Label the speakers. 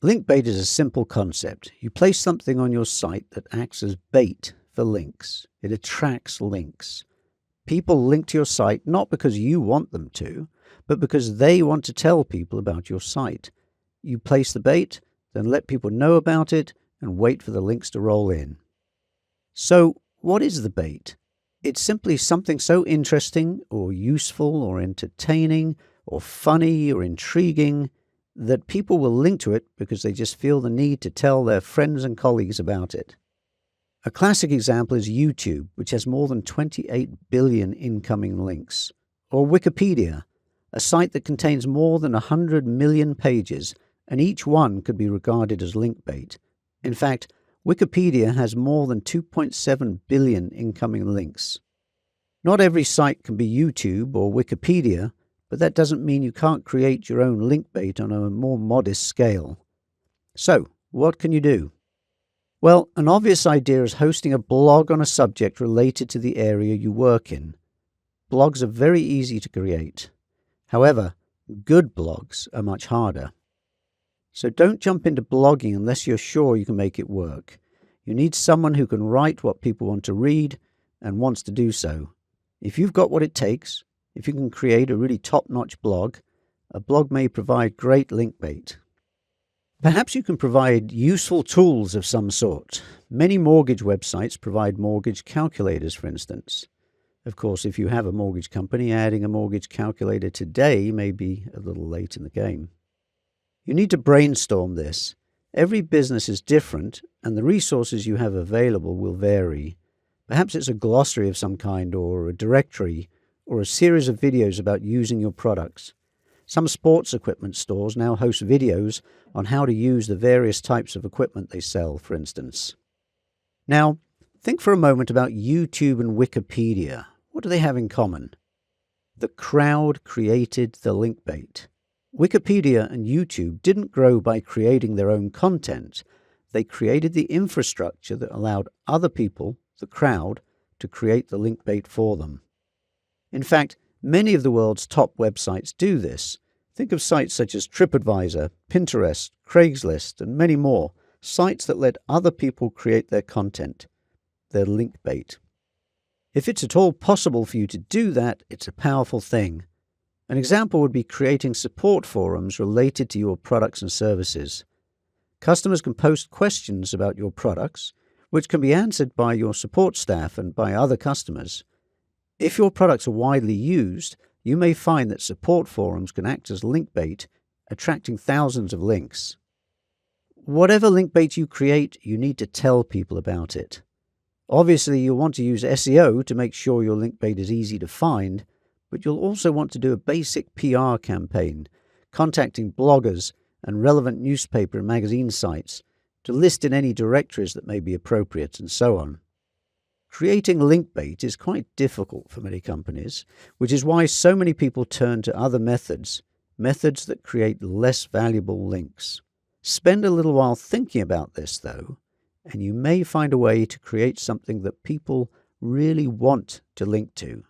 Speaker 1: Linkbait is a simple concept. You place something on your site that acts as bait for links. It attracts links. People link to your site not because you want them to, but because they want to tell people about your site. You place the bait, then let people know about it, and wait for the links to roll in. So, what is the bait? It's simply something so interesting or useful or entertaining or funny or intriguing that people will link to it because they just feel the need to tell their friends and colleagues about it. A classic example is YouTube, which has more than 28 billion incoming links, or Wikipedia, a site that contains more than 100 million pages, and each one could be regarded as linkbait. In fact, Wikipedia has more than 2.7 billion incoming links. Not every site can be YouTube or Wikipedia, but that doesn't mean you can't create your own linkbait on a more modest scale. So, what can you do? Well, an obvious idea is hosting a blog on a subject related to the area you work in. Blogs are very easy to create. However, good blogs are much harder. So don't jump into blogging unless you're sure you can make it work. You need someone who can write what people want to read and wants to do so. If you've got what it takes, if you can create a really top-notch blog, a blog may provide great linkbait. Perhaps you can provide useful tools of some sort. Many mortgage websites provide mortgage calculators, for instance. Of course, if you have a mortgage company, adding a mortgage calculator today may be a little late in the game. You need to brainstorm this. Every business is different, and the resources you have available will vary. Perhaps it's a glossary of some kind, or a directory, or a series of videos about using your products. Some sports equipment stores now host videos on how to use the various types of equipment they sell, for instance. Now, think for a moment about YouTube and Wikipedia. What do they have in common? The crowd created the linkbait. Wikipedia and YouTube didn't grow by creating their own content. They created the infrastructure that allowed other people, the crowd, to create the linkbait for them. In fact, many of the world's top websites do this. Think of sites such as TripAdvisor, Pinterest, Craigslist, and many more, sites that let other people create their content, their linkbait. If it's at all possible for you to do that, it's a powerful thing. An example would be creating support forums related to your products and services. Customers can post questions about your products, which can be answered by your support staff and by other customers. If your products are widely used, you may find that support forums can act as linkbait, attracting thousands of links. Whatever linkbait you create, you need to tell people about it. Obviously, you'll want to use SEO to make sure your linkbait is easy to find, but you'll also want to do a basic PR campaign, contacting bloggers and relevant newspaper and magazine sites to list in any directories that may be appropriate, and so on. Creating linkbait is quite difficult for many companies, which is why so many people turn to other methods that create less valuable links. Spend a little while thinking about this, though, and you may find a way to create something that people really want to link to.